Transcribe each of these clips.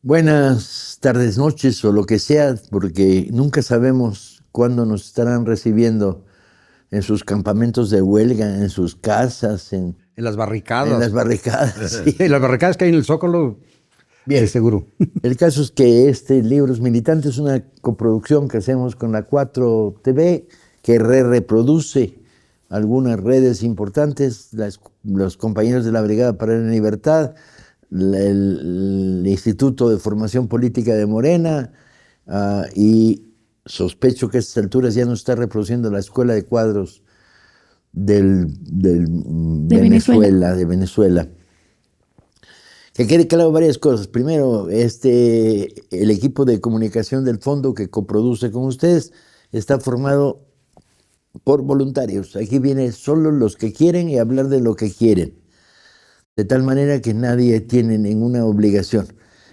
Buenas tardes, noches o lo que sea, porque nunca sabemos cuándo nos estarán recibiendo en sus campamentos de huelga, en sus casas, en las barricadas. En las barricadas. Sí. En las barricadas que hay en el Zócalo. Bien, seguro. El caso es que Libros Militantes es una coproducción que hacemos con la 4 TV, que reproduce algunas redes importantes, los compañeros de la Brigada para la Libertad, el Instituto de Formación Política de Morena, y sospecho que a estas alturas ya no está reproduciendo la Escuela de Cuadros de Venezuela. Que quede claro varias cosas. Primero, el equipo de comunicación del fondo que coproduce con ustedes está formado por voluntarios. Aquí vienen solo los que quieren y hablar de lo que quieren. De tal manera que nadie tiene ninguna obligación.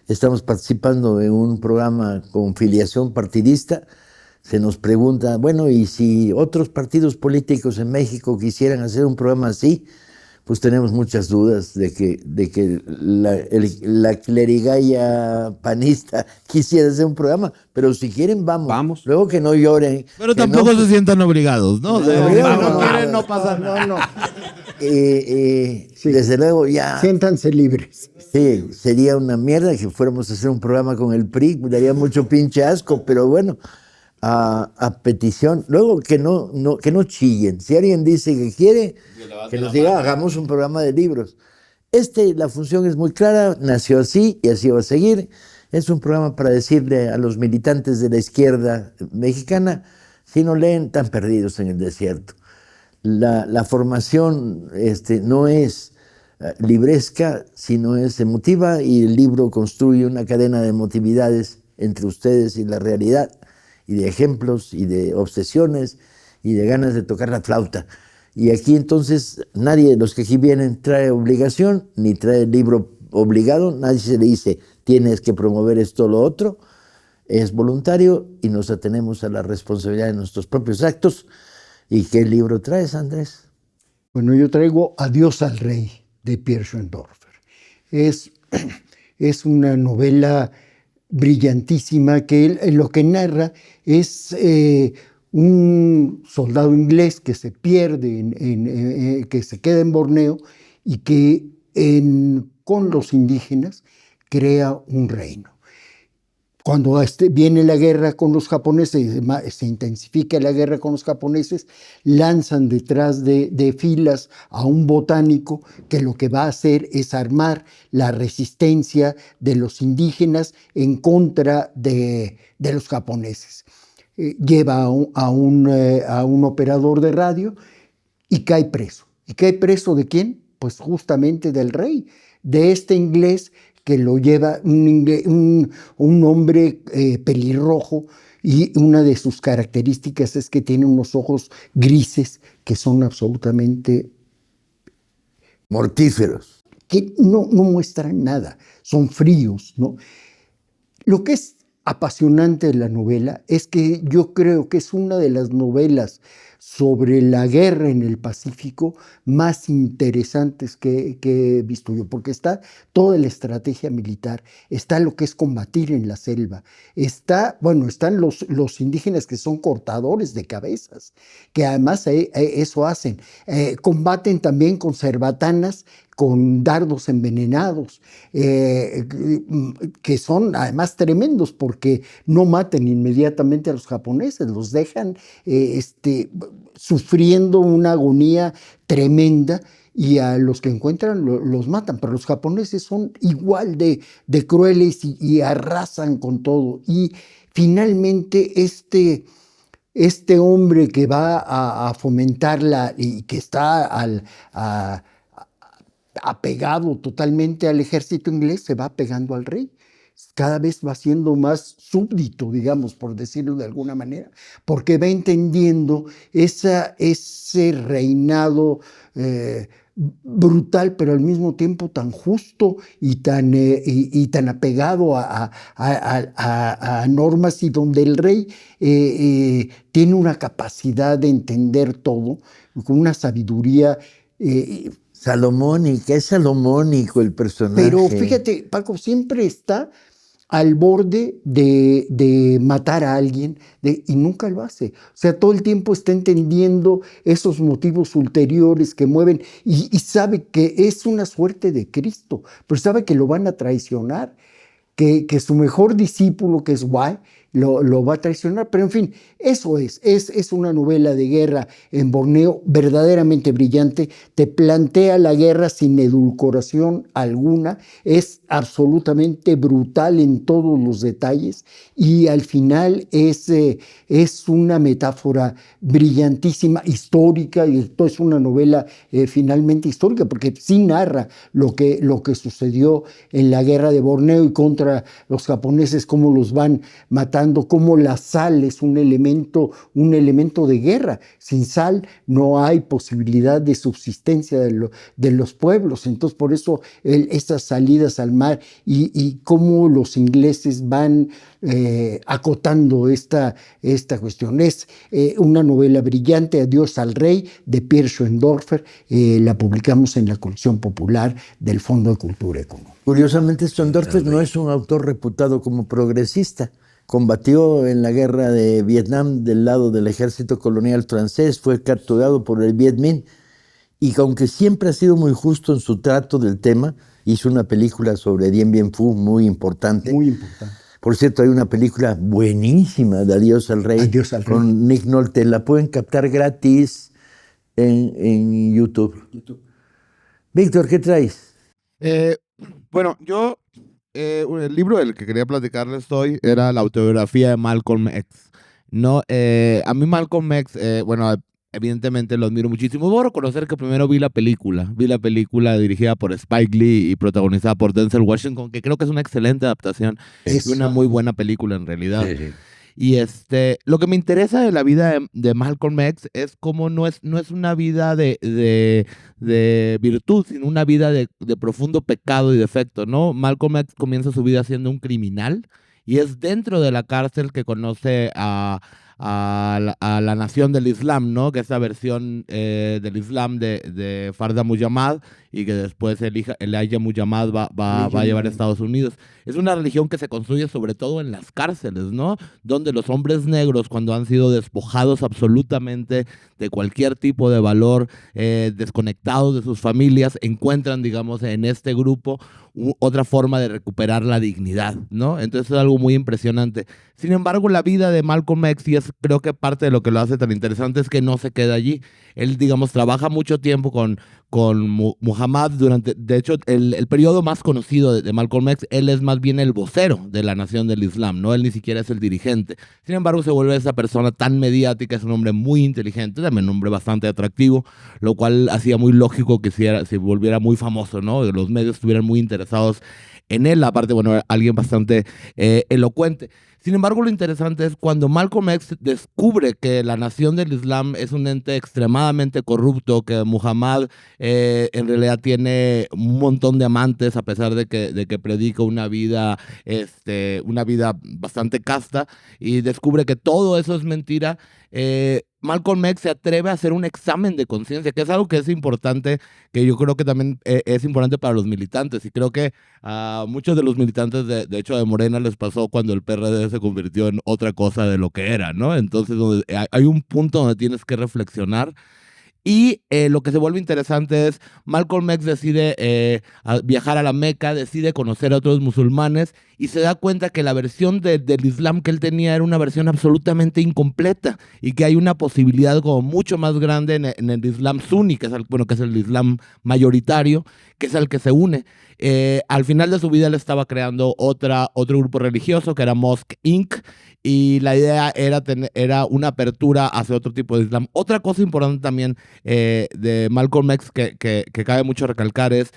Estamos participando en un programa con filiación partidista. Se nos pregunta, bueno, ¿y si otros partidos políticos en México quisieran hacer un programa así? Pues tenemos muchas dudas de que la clerigalla panista quisiera hacer un programa, pero si quieren, vamos. Luego que no lloren. Pero tampoco se sientan obligados, ¿no? No quieren, no pasa nada. No. Sí. Desde luego ya... Siéntanse libres. Sí, sería una mierda que fuéramos a hacer un programa con el PRI, daría mucho pinche asco, pero bueno, a petición. Luego que no chillen. Si alguien dice que quiere, que nos diga, hagamos un programa de libros. La función es muy clara, nació así y así va a seguir. Es un programa para decirle a los militantes de la izquierda mexicana, si no leen, están perdidos en el desierto. La formación no es libresca, sino es emotiva, y el libro construye una cadena de emotividades entre ustedes y la realidad, y de ejemplos, y de obsesiones, y de ganas de tocar la flauta. Y aquí entonces nadie de los que aquí vienen trae obligación, ni trae el libro obligado, nadie se le dice, tienes que promover esto o lo otro, es voluntario y nos atenemos a la responsabilidad de nuestros propios actos. ¿Y qué libro traes, Andrés? Bueno, yo traigo Adiós al Rey, de Pierre Schoendorfer. Es una novela brillantísima que lo que narra es un soldado inglés que se pierde, que se queda en Borneo y que con los indígenas crea un reino. Cuando viene la guerra con los japoneses, se intensifica la guerra con los japoneses, lanzan detrás de filas a un botánico que lo que va a hacer es armar la resistencia de los indígenas en contra de los japoneses. Lleva a un operador de radio y cae preso. ¿Y cae preso de quién? Pues justamente del rey, de este inglés que lo lleva un hombre pelirrojo, y una de sus características es que tiene unos ojos grises que son absolutamente mortíferos, que no muestran nada, son fríos, ¿no? Lo que es apasionante de la novela es que yo creo que es una de las novelas sobre la guerra en el Pacífico más interesantes que he visto yo, porque está toda la estrategia militar, está lo que es combatir en la selva, están los indígenas que son cortadores de cabezas, que además eso hacen, combaten también con cerbatanas, con dardos envenenados, que son además tremendos porque no matan inmediatamente a los japoneses, los dejan sufriendo una agonía tremenda, y a los que encuentran los matan. Pero los japoneses son igual de crueles y arrasan con todo. Y finalmente este hombre que va a fomentarla y que está apegado totalmente al ejército inglés, se va pegando al rey. Cada vez va siendo más súbdito, digamos, por decirlo de alguna manera, porque va entendiendo ese reinado brutal, pero al mismo tiempo tan justo y tan apegado a normas, y donde el rey tiene una capacidad de entender todo, con una sabiduría. Salomónica, es salomónico el personaje. Pero fíjate, Paco, siempre está al borde de matar a alguien y nunca lo hace. O sea, todo el tiempo está entendiendo esos motivos ulteriores que mueven y sabe que es una suerte de Cristo, pero sabe que lo van a traicionar, que su mejor discípulo, que es Guay, lo va a traicionar. Pero en fin, eso es una novela de guerra en Borneo verdaderamente brillante. Te plantea la guerra sin edulcoración alguna, es absolutamente brutal en todos los detalles, y al final es una metáfora brillantísima, histórica, y esto es una novela finalmente histórica, porque sí narra lo que sucedió en la guerra de Borneo y contra los japoneses, cómo los van matando, cómo la sal es un elemento de guerra. Sin sal no hay posibilidad de subsistencia de los pueblos. Entonces, por eso estas salidas al mar y cómo los ingleses van acotando esta cuestión. Es una novela brillante, Adiós al Rey, de Pierre Schoendorfer. La publicamos en la colección popular del Fondo de Cultura Económica. Curiosamente, Schoendorfer no es un autor reputado como progresista. Combatió en la guerra de Vietnam del lado del ejército colonial francés, fue capturado por el Viet Minh, y aunque siempre ha sido muy justo en su trato del tema, hizo una película sobre Dien Bien Phu muy importante. Muy importante. Por cierto, hay una película buenísima de Adiós al Rey, con Nick Nolte. La pueden captar gratis en YouTube. Víctor, ¿qué traes? Bueno, yo, el libro del que quería platicarles hoy era la autobiografía de Malcolm X. No, a mí Malcolm X, bueno, evidentemente lo admiro muchísimo. Debo reconocer que primero vi la película dirigida por Spike Lee y protagonizada por Denzel Washington, que creo que es una excelente adaptación, es una muy buena película en realidad. Sí. Y lo que me interesa de la vida de Malcolm X es cómo no es una vida de virtud, sino una vida de profundo pecado y defecto, ¿no? Malcolm X comienza su vida siendo un criminal, y es dentro de la cárcel que conoce a la nación del Islam, ¿no? Que es la versión del Islam de Farda Muhammad, y que después Elijah Muhammad va a llevar a Estados Unidos. Es una religión que se construye sobre todo en las cárceles, ¿no? Donde los hombres negros, cuando han sido despojados absolutamente de cualquier tipo de valor, desconectados de sus familias, encuentran, digamos, en este grupo otra forma de recuperar la dignidad, ¿no? Entonces es algo muy impresionante. Sin embargo, la vida de Malcolm X, y creo que parte de lo que lo hace tan interesante, es que no se queda allí. Él, digamos, trabaja mucho tiempo con Muhammad de hecho, el periodo más conocido de Malcolm X, él es más bien el vocero de la nación del Islam, ¿no? Él ni siquiera es el dirigente. Sin embargo, se vuelve esa persona tan mediática, es un hombre muy inteligente, también un hombre bastante atractivo, lo cual hacía muy lógico que se volviera muy famoso, ¿no? Que los medios estuvieran muy interesados en él, aparte, bueno, alguien bastante elocuente. Sin embargo, lo interesante es cuando Malcolm X descubre que la nación del Islam es un ente extremadamente corrupto, que Muhammad en realidad tiene un montón de amantes, a pesar de que predica una vida bastante casta, y descubre que todo eso es mentira. Malcolm X se atreve a hacer un examen de conciencia, que es algo que es importante, que yo creo que también es importante para los militantes, y creo que a muchos de los militantes, de hecho de Morena, les pasó cuando el PRD se convirtió en otra cosa de lo que era, ¿no? Entonces hay un punto donde tienes que reflexionar. Y lo que se vuelve interesante es, Malcolm X decide viajar a la Meca, decide conocer a otros musulmanes, y se da cuenta que la versión del Islam que él tenía era una versión absolutamente incompleta, y que hay una posibilidad como mucho más grande en el Islam suní, que es el Islam mayoritario, que es el que se une. Al final de su vida él estaba creando otro grupo religioso que era Mosque Inc., y la idea era una apertura hacia otro tipo de Islam. Otra cosa importante también de Malcolm X que cabe mucho recalcar es,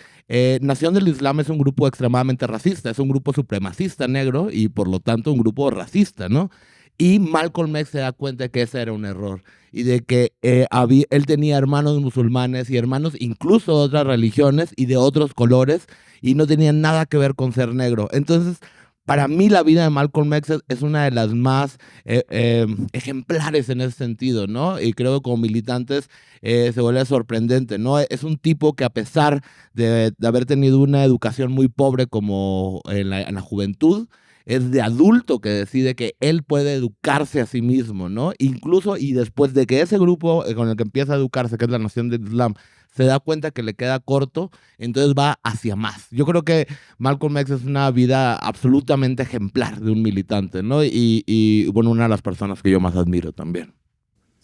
Nación del Islam es un grupo extremadamente racista, es un grupo supremacista negro y por lo tanto un grupo racista, ¿no? Y Malcolm X se da cuenta de que ese era un error y de que él tenía hermanos musulmanes y hermanos incluso de otras religiones y de otros colores y no tenían nada que ver con ser negro. Entonces, para mí la vida de Malcolm X es una de las más ejemplares en ese sentido, ¿no? Y creo que como militantes se vuelve sorprendente, ¿no? Es un tipo que a pesar de haber tenido una educación muy pobre como en la juventud, es de adulto que decide que él puede educarse a sí mismo, ¿no? Incluso y después de que ese grupo con el que empieza a educarse, que es la Nación del Islam, se da cuenta que le queda corto, entonces va hacia más. Yo creo que Malcolm X es una vida absolutamente ejemplar de un militante, ¿no? Bueno, una de las personas que yo más admiro también.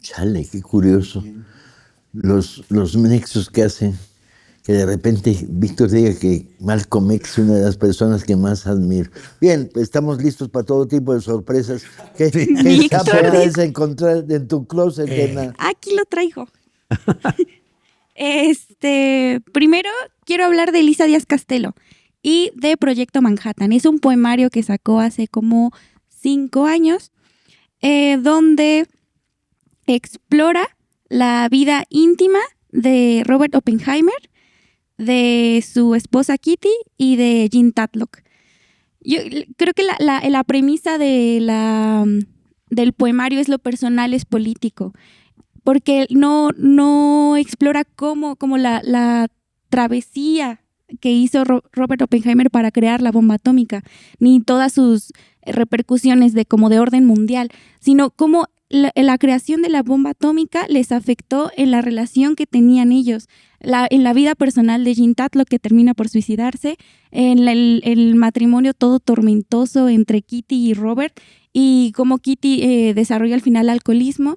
Chale, qué curioso. Los nexos que hacen, que de repente Víctor diga que Malcolm X es una de las personas que más admiro. Bien, estamos listos para todo tipo de sorpresas. ¿Qué sapo puedes encontrar en tu closet, Elena? Aquí lo traigo. Primero quiero hablar de Elisa Díaz Castelo y de Proyecto Manhattan. Es un poemario que sacó hace como 5 años, donde explora la vida íntima de Robert Oppenheimer, de su esposa Kitty y de Jean Tatlock. Yo creo que la premisa del poemario es lo personal, es político, porque no explora cómo la travesía que hizo Robert Oppenheimer para crear la bomba atómica, ni todas sus repercusiones de orden mundial, sino cómo la creación de la bomba atómica les afectó en la relación que tenían ellos, en la vida personal de Jean Tatlock, que termina por suicidarse, en el matrimonio todo tormentoso entre Kitty y Robert, y cómo Kitty desarrolla al final alcoholismo.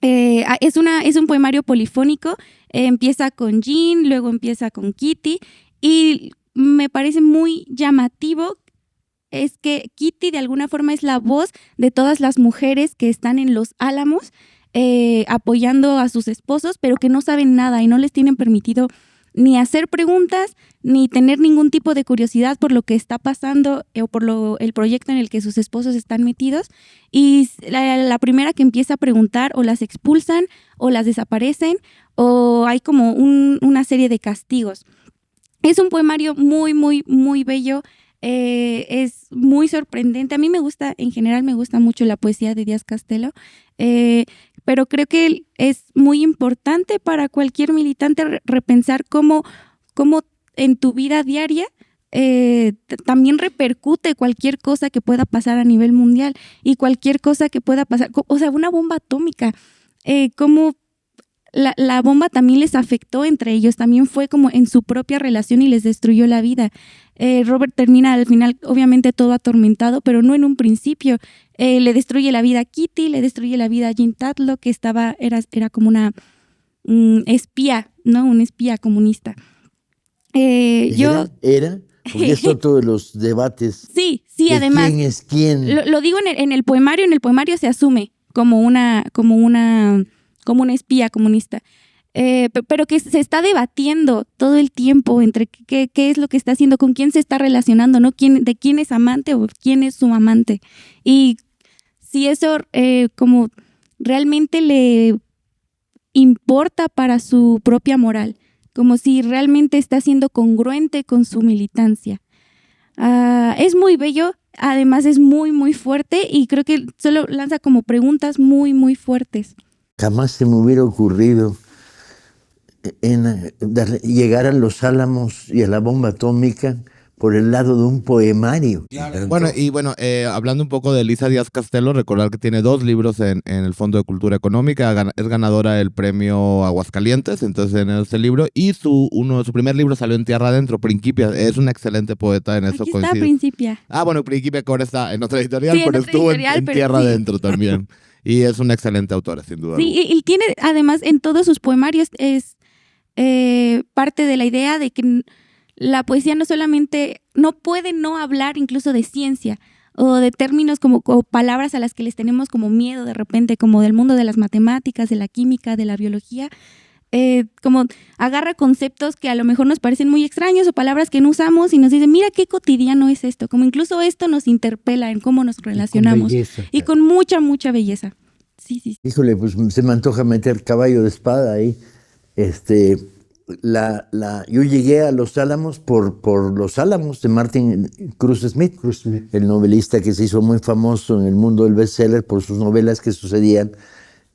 Es un poemario polifónico, empieza con Jean, luego empieza con Kitty, y me parece muy llamativo es que Kitty de alguna forma es la voz de todas las mujeres que están en Los Álamos apoyando a sus esposos, pero que no saben nada y no les tienen permitido ni hacer preguntas, ni tener ningún tipo de curiosidad por lo que está pasando o por el proyecto en el que sus esposos están metidos. Y la primera que empieza a preguntar, o las expulsan o las desaparecen, o hay como una serie de castigos. Es un poemario muy, muy, muy bello. Es muy sorprendente. A mí en general me gusta mucho la poesía de Díaz Castelo, pero creo que es muy importante para cualquier militante repensar cómo en tu vida diaria también repercute cualquier cosa que pueda pasar a nivel mundial y cualquier cosa que pueda pasar, o sea, una bomba atómica, cómo la bomba también les afectó entre ellos, también fue como en su propia relación y les destruyó la vida. Robert termina al final obviamente todo atormentado, pero no en un principio. Le destruye la vida a Kitty, le destruye la vida a Jean Tatlock, que era como una espía, ¿no? Una espía comunista. ¿Era? Porque es otro de los debates. Sí, además. ¿Quién es quién? Lo digo en el poemario. En el poemario se asume como una espía comunista. Pero que se está debatiendo todo el tiempo entre qué es lo que está haciendo, con quién se está relacionando, ¿no? De quién es amante o quién es su amante. Y si eso como realmente le importa para su propia moral, como si realmente está siendo congruente con su militancia. Es muy bello, además es muy, muy fuerte, y creo que solo lanza como preguntas muy, muy fuertes. Jamás se me hubiera ocurrido llegar a Los Álamos y a la bomba atómica por el lado de un poemario. Claro. Bueno, hablando un poco de Elisa Díaz Castelo, recordar que tiene 2 libros en el Fondo de Cultura Económica, es ganadora del premio Aguascalientes, entonces en este libro, y su primer libro salió en Tierra Adentro, Principia, es una excelente poeta, en eso coincide. Está Principia. Bueno, Principia que ahora está en otra editorial, sí, pero estuvo en Tierra sí. Adentro también, y es una excelente autora, sin duda. Sí, y tiene, además, en todos sus poemarios es parte de la idea de que la poesía no puede no hablar incluso de ciencia o de términos como palabras a las que les tenemos como miedo de repente, como del mundo de las matemáticas, de la química, de la biología. como agarra conceptos que a lo mejor nos parecen muy extraños o palabras que no usamos y nos dice, mira qué cotidiano es esto, como incluso esto nos interpela en cómo nos relacionamos. Y con mucha, mucha belleza. Sí, sí. Híjole, pues se me antoja meter Caballo de Espada ahí. Yo llegué a Los Álamos por Los Álamos de Martin Cruz Smith, el novelista que se hizo muy famoso en el mundo del bestseller por sus novelas que sucedían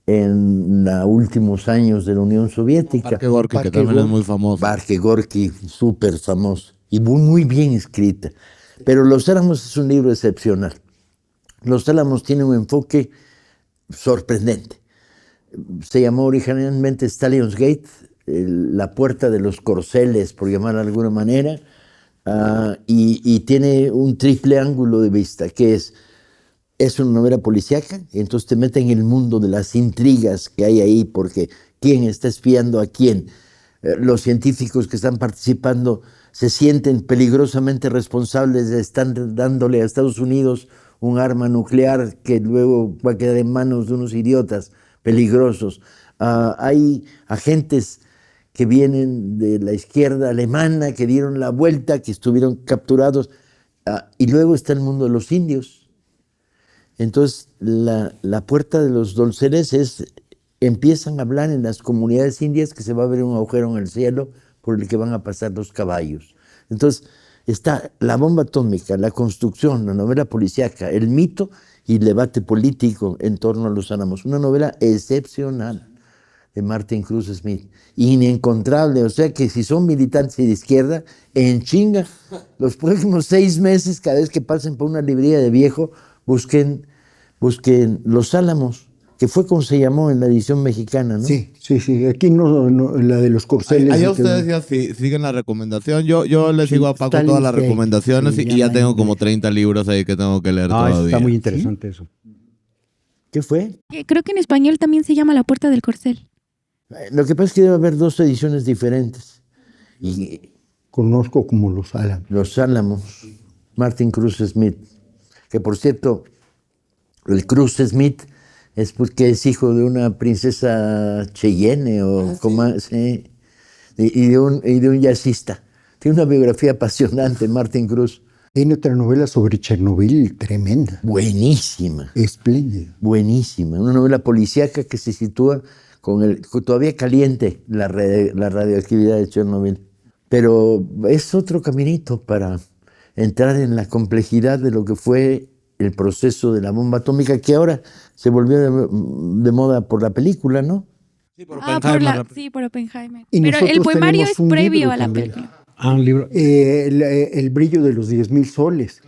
en los últimos años de la Unión Soviética. Parque Gorky, que también es muy famoso. Parque Gorky, súper famoso y muy bien escrita. Pero Los Álamos es un libro excepcional. Los Álamos tiene un enfoque sorprendente. Se llamó originalmente Stallion's Gate, la puerta de los corceles, por llamarla de alguna manera, y tiene un triple ángulo de vista, que es una novela policíaca, y entonces te mete en el mundo de las intrigas que hay ahí, porque quién está espiando a quién. Los científicos que están participando se sienten peligrosamente responsables de estar dándole a Estados Unidos un arma nuclear que luego va a quedar en manos de unos idiotas peligrosos. Hay agentes que vienen de la izquierda alemana, que dieron la vuelta, que estuvieron capturados. Y luego está el mundo de los indios. Entonces, la puerta de los dulceres empiezan a hablar en las comunidades indias que se va a ver un agujero en el cielo por el que van a pasar los caballos. Entonces, está la bomba atómica, la construcción, la novela policíaca, el mito y el debate político en torno a Los Álamos. Una novela excepcional de Martin Cruz Smith, inencontrable. O sea que si son militantes de izquierda, en chinga, los próximos 6 meses, cada vez que pasen por una librería de viejo, busquen Los Álamos, que fue como se llamó en la edición mexicana, ¿no? Sí. Aquí no la de los corceles. Allá ustedes ya siguen la recomendación. Yo le sigo a Paco Stalin todas las Gate, recomendaciones y ya tengo como 30 libros ahí que tengo que leer todavía. Está muy interesante eso. ¿Qué fue? Creo que en español también se llama La Puerta del Corcel. Lo que pasa es que debe haber 2 ediciones diferentes. Y Conozco como Los Álamos. Los Álamos, Martin Cruz Smith, que por cierto, el Cruz Smith es porque es hijo de una princesa Cheyenne sí, y de un jazzista. Tiene una biografía apasionante, Martin Cruz. Tiene otra novela sobre Chernobyl tremenda. Buenísima. Espléndida. Buenísima. Una novela policíaca que se sitúa con todavía caliente la radioactividad de Chernobyl. Pero es otro caminito para entrar en la complejidad de lo que fue el proceso de la bomba atómica, que ahora se volvió de moda por la película, ¿no? Sí, por Por Oppenheimer. Y Pero el nosotros poemario tenemos es un previo libro a la también. película. Un libro. El brillo de los 10,000 soles.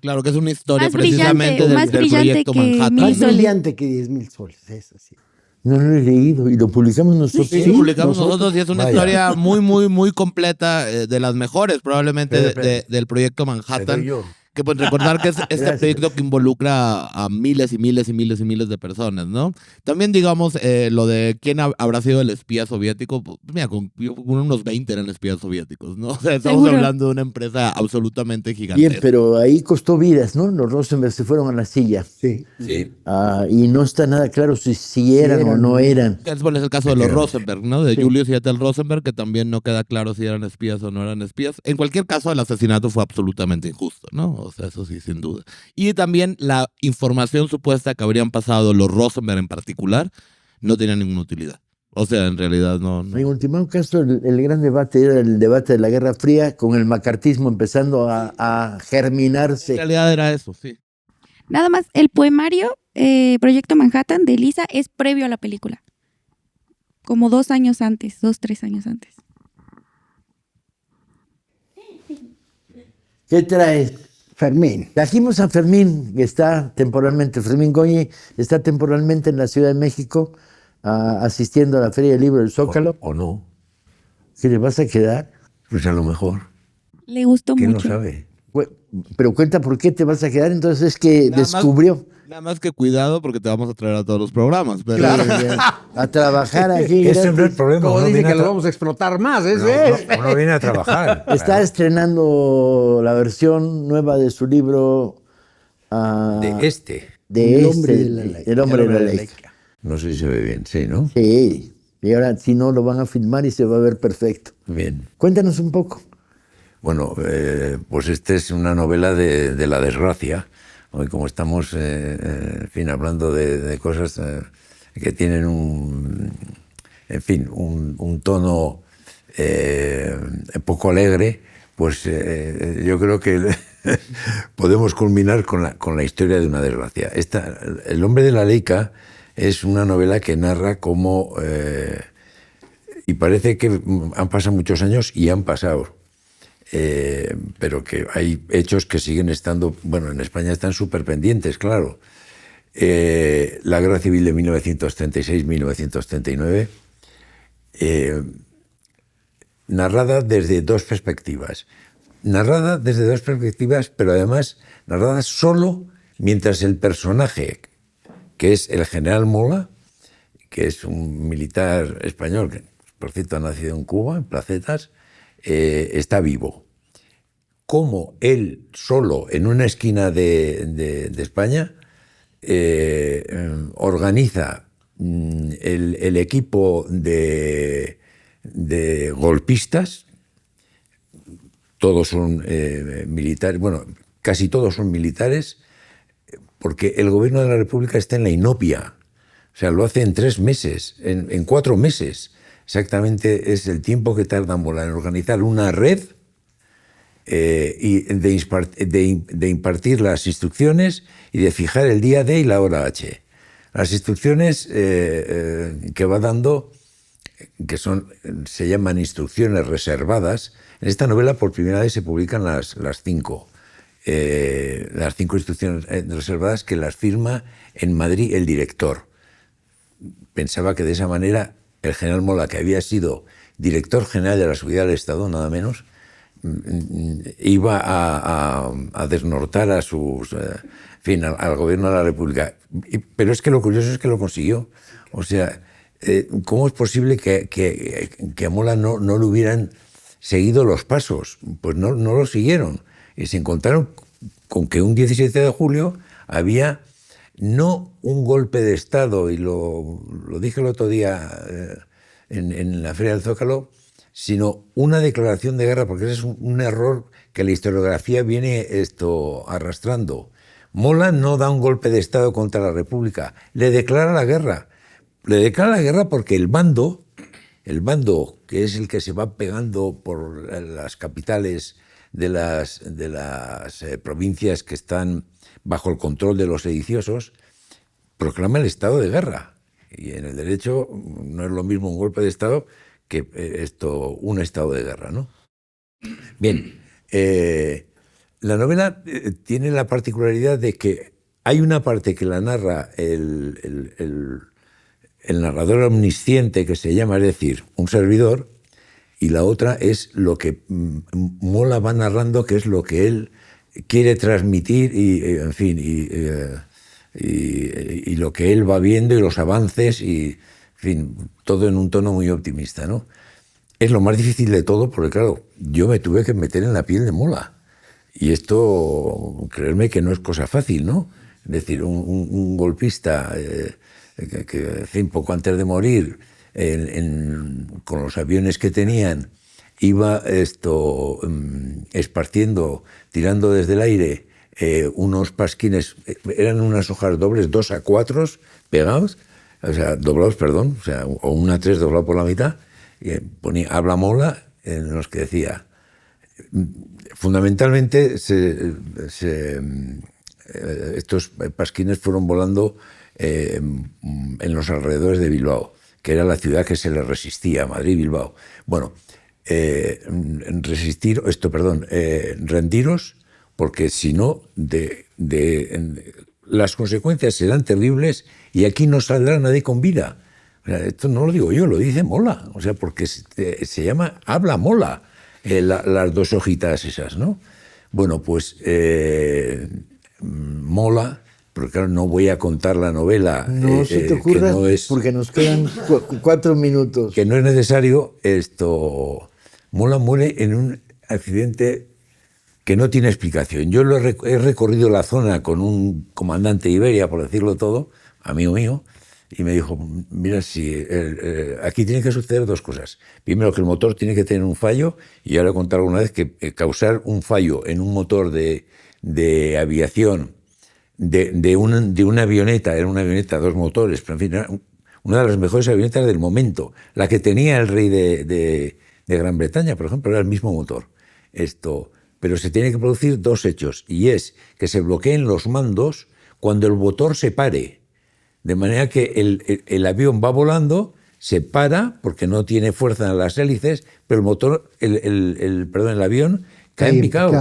Claro, que es una historia Más brillante, precisamente del más brillante proyecto que Manhattan. Mil Más soles. brillante que 10,000 soles. Es así. No lo he leído y lo publicamos nosotros. Sí, lo publicamos nosotros y es una historia muy completa, de las mejores probablemente del proyecto Manhattan. Que pues recordar que es este proyecto que involucra a miles y miles y miles y miles de personas, ¿no? También digamos lo de quién habrá sido el espía soviético, pues mira, con unos 20 eran espías soviéticos, ¿no? O sea, estamos Seguro. hablando de una empresa absolutamente gigantesca. Bien, pero ahí costó vidas, ¿no? Los Rosenberg se fueron a la silla. Sí. Y no está nada claro si eran o no eran. Es el caso de los Rosenberg, ¿no? De Julius y Ethel Rosenberg, que también no queda claro si eran espías o no eran espías. En cualquier caso, el asesinato fue absolutamente injusto, ¿no? O sea, eso sí, sin duda. Y también la información supuesta que habrían pasado los Rosenberg en particular no tenía ninguna utilidad. O sea, en realidad no. En último caso, el gran debate era el debate de la Guerra Fría, con el macartismo empezando a germinarse. En realidad era eso, sí. Nada más, el poemario Proyecto Manhattan de Lisa es previo a la película. Como 2 años antes, 3 años antes. ¿Qué traes? Fermín. Trajimos a Fermín, que está temporalmente, Fermín Goñi está temporalmente en la Ciudad de México, asistiendo a la Feria del Libro del Zócalo. O no, ¿Qué le vas a quedar? pues a lo mejor. Le gustó ¿Quién lo mucho. sabe? Pero cuenta por qué te vas a quedar, entonces es que Nada más- descubrió. Nada más que cuidado porque te vamos a traer a todos los programas. Pero A trabajar aquí. Ese no es el problema. Como uno dice viene que a lo tra- vamos a explotar más, No, eso es. uno viene a trabajar. Está claro. estrenando la versión nueva de su libro De este. de El hombre de la El hombre de la ley. No sé si se ve bien, sí, ¿no? Sí, Y ahora, si no, lo van a filmar y se va a ver perfecto. Bien. Cuéntanos un poco. Bueno, pues esta es una novela de la desgracia. Hoy, como estamos, en fin, hablando de cosas que tienen en fin, un tono poco alegre, pues yo creo que podemos culminar con la historia de una desgracia. El hombre de la Leica es una novela que narra cómo, y parece que han pasado muchos años y han pasado, pero que hay hechos que siguen estando, bueno, en España están súper pendientes, claro. La Guerra Civil de 1936-1939, narrada desde dos perspectivas. Narrada desde dos perspectivas, pero además narrada solo mientras el personaje, que es el general Mola, que es un militar español, que por cierto ha nacido en Cuba, en Placetas, está vivo. Cómo él solo en una esquina de España organiza el equipo de golpistas. Todos son militares, bueno, casi todos son militares, porque el gobierno de la República está en la inopia. O sea, lo hace en 3 meses, en 4 meses. Exactamente es el tiempo que tarda en organizar una red y de impartir las instrucciones y de fijar el día D y la hora H. Las instrucciones que va dando, que se llaman instrucciones reservadas. En esta novela por primera vez se publican las 5 instrucciones reservadas, que las firma en Madrid el director. Pensaba que de esa manera el general Mola, que había sido director general de la Seguridad del Estado, nada menos, iba a desnortar a sus, en fin, al gobierno de la República. Pero es que lo curioso es que lo consiguió. O sea, ¿cómo es posible que a Mola no le hubieran seguido los pasos? Pues no lo siguieron. Y se encontraron con que un 17 de julio había no un golpe de Estado, y lo dije el otro día en la Feria del Zócalo, sino una declaración de guerra, porque ese es un error que la historiografía viene arrastrando. Mola no da un golpe de Estado contra la República, le declara la guerra. Le declara la guerra porque el bando, que es el que se va pegando por las capitales de las provincias que están bajo el control de los sediciosos, proclama el estado de guerra. Y en el derecho no es lo mismo un golpe de Estado que un estado de guerra, ¿no? Bien, la novela tiene la particularidad de que hay una parte que la narra el narrador omnisciente, que se llama, es decir, un servidor, y la otra es lo que Mola va narrando, que es lo que él quiere transmitir y en fin, y lo que él va viendo y los avances y, en fin, todo en un tono muy optimista, ¿no? Es lo más difícil de todo porque, claro, yo me tuve que meter en la piel de Mola. Y esto, creerme que no es cosa fácil, ¿no? Es decir, un golpista que, en fin, poco antes de morir, con los aviones que tenían, iba esparciendo, tirando desde el aire unos pasquines, eran unas hojas dobles, 2 a 4 pegados, o sea, doblados, perdón, o sea, o 1 a 3 doblado por la mitad, y ponía habla Mola, en los que decía, fundamentalmente estos pasquines fueron volando en los alrededores de Bilbao, que era la ciudad que se le resistía, Madrid-Bilbao. Bueno, rendiros, porque si no, las consecuencias serán terribles y aquí no saldrá nadie con vida. O sea, esto no lo digo yo, lo dice Mola, o sea, porque se llama Habla Mola, las 2 hojitas esas, ¿no? Bueno, pues Mola, porque claro, no voy a contar la novela. No se te ocurra, porque nos quedan 4 minutos. Que no es necesario. Mola muere en un accidente que no tiene explicación. Yo he recorrido la zona con un comandante de Iberia, por decirlo todo, amigo mío, y me dijo, mira, si aquí tiene que suceder dos cosas. Primero, que el motor tiene que tener un fallo, y ya lo he contado alguna vez, que causar un fallo en un motor de aviación, de una avioneta, era una avioneta, dos motores, pero en fin, era una de las mejores avionetas del momento, la que tenía el rey de Gran Bretaña, por ejemplo, era el mismo motor. Pero se tiene que producir dos hechos, y es que se bloqueen los mandos cuando el motor se pare. De manera que el avión va volando, se para porque no tiene fuerza en las hélices, pero el motor, el avión cae en picado.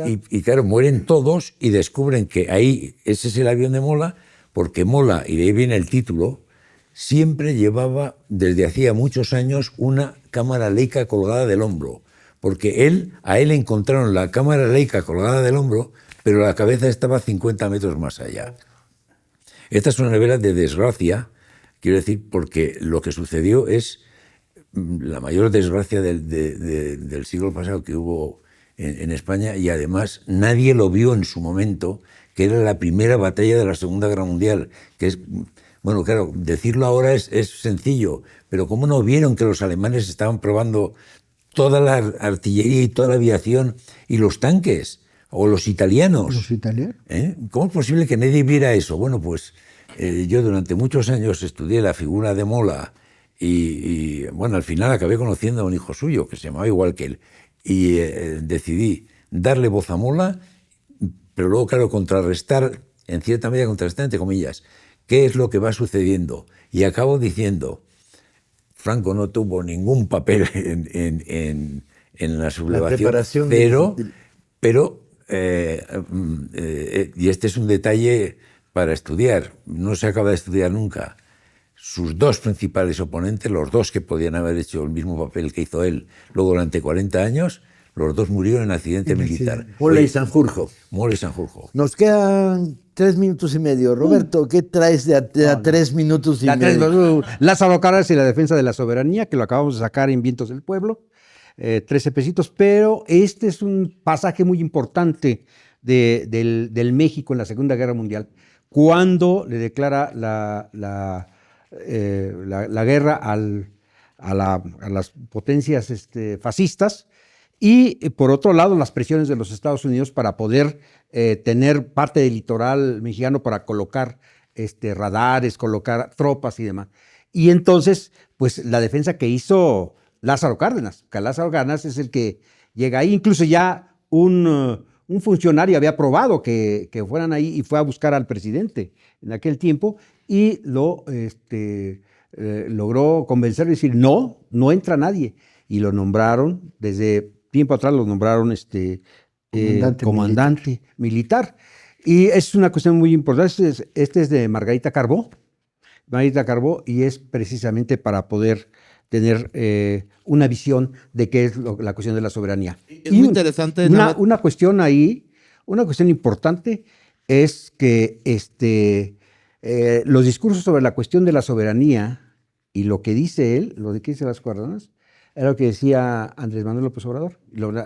Y claro, mueren todos y descubren que ahí, ese es el avión de Mola, porque Mola, y de ahí viene el título, siempre llevaba desde hacía muchos años una cámara Leica colgada del hombro, porque a él encontraron la cámara Leica colgada del hombro, pero la cabeza estaba 50 metros más allá. Esta es una novela de desgracia, quiero decir, porque lo que sucedió es la mayor desgracia del siglo pasado que hubo en España, y además nadie lo vio en su momento, que era la primera batalla de la Segunda Guerra Mundial, que es, bueno, claro, decirlo ahora es sencillo, pero ¿cómo no vieron que los alemanes estaban probando toda la artillería y toda la aviación y los tanques? O los italianos. ¿Los italianos? ¿Cómo es posible que nadie viera eso? Bueno, pues yo durante muchos años estudié la figura de Mola y bueno, al final acabé conociendo a un hijo suyo que se llamaba igual que él, y decidí darle voz a Mola, pero luego, claro, contrarrestar, en cierta medida contrarrestar, entre comillas, qué es lo que va sucediendo. Y acabo diciendo, Franco no tuvo ningún papel en la sublevación, pero y este es un detalle para estudiar, no se acaba de estudiar nunca. Sus dos principales oponentes, los dos que podían haber hecho el mismo papel que hizo él, luego durante 40 años, los dos murieron en accidente militar. Mola y Sanjurjo. Mola y Sanjurjo. Nos quedan 3 minutos y medio. Roberto, ¿qué traes de a 3 minutos y medio? Lázaro Cárdenas y la defensa de la soberanía, que lo acabamos de sacar en Vientos del Pueblo. 13 pesitos, pero este es un pasaje muy importante del México en la Segunda Guerra Mundial, cuando le declara la guerra a las potencias fascistas, y por otro lado las presiones de los Estados Unidos para poder tener parte del litoral mexicano para colocar radares, colocar tropas y demás. Y entonces, pues la defensa que hizo Lázaro Cárdenas, que Lázaro Cárdenas es el que llega ahí. Incluso ya un funcionario había aprobado que fueran ahí, y fue a buscar al presidente en aquel tiempo y logró convencer y decir, no entra nadie. Y lo nombraron, desde tiempo atrás lo nombraron comandante militar. Y es una cuestión muy importante. Este es de Margarita Carbó, y es precisamente para poder tener una visión de qué es la cuestión de la soberanía. Es muy interesante. Una cuestión ahí, una cuestión importante es que los discursos sobre la cuestión de la soberanía y lo que dice él, lo que dice Lázaro Cárdenas, era lo que decía Andrés Manuel López Obrador.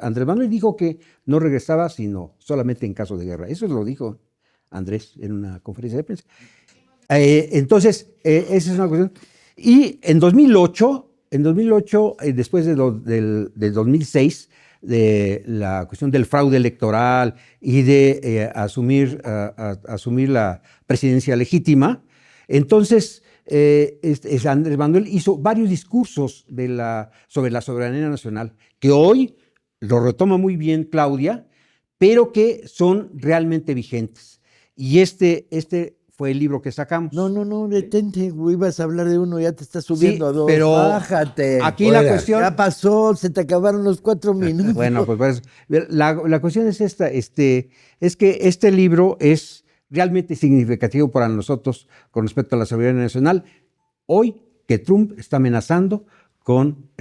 Andrés Manuel dijo que no regresaba sino solamente en caso de guerra. Eso lo dijo Andrés en una conferencia de prensa. Entonces, esa es una cuestión. Y en 2008, después del 2006, de la cuestión del fraude electoral y de asumir la presidencia legítima, entonces Andrés Manuel hizo varios discursos sobre la soberanía nacional, que hoy lo retoma muy bien Claudia, pero que son realmente vigentes. Y este fue el libro que sacamos. No, detente, ibas a hablar de uno, ya te estás subiendo a dos. Pero bájate. Aquí la cuestión... Ya pasó, se te acabaron los 4 minutos. Bueno, pues la cuestión es esta, es que este libro es realmente significativo para nosotros con respecto a la soberanía nacional. Hoy que Trump está amenazando con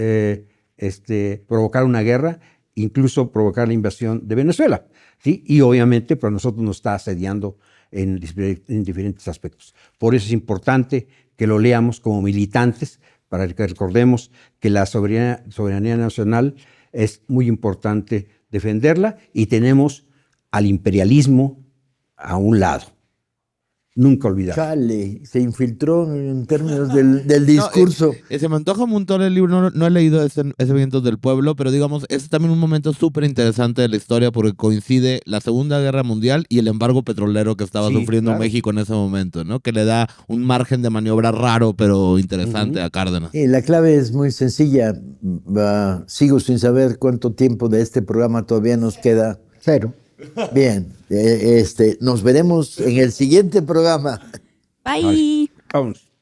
provocar una guerra, incluso provocar la invasión de Venezuela, ¿sí? Y obviamente para nosotros nos está asediando en diferentes aspectos. Por eso es importante que lo leamos como militantes, para que recordemos que la soberanía nacional es muy importante defenderla, y tenemos al imperialismo a un lado. nunca olvidar. Chale, se infiltró en términos del discurso. Se me antoja un montón el libro, no he leído ese Vientos del Pueblo, pero digamos, es también un momento súper interesante de la historia porque coincide la Segunda Guerra Mundial y el embargo petrolero que estaba Sí, sufriendo claro. México en ese momento, ¿no? Que le da un margen de maniobra raro, pero interesante a Cárdenas. La clave es muy sencilla. Sigo sin saber cuánto tiempo de este programa todavía nos queda. 0. Bien, nos veremos en el siguiente programa. Bye. Vámonos.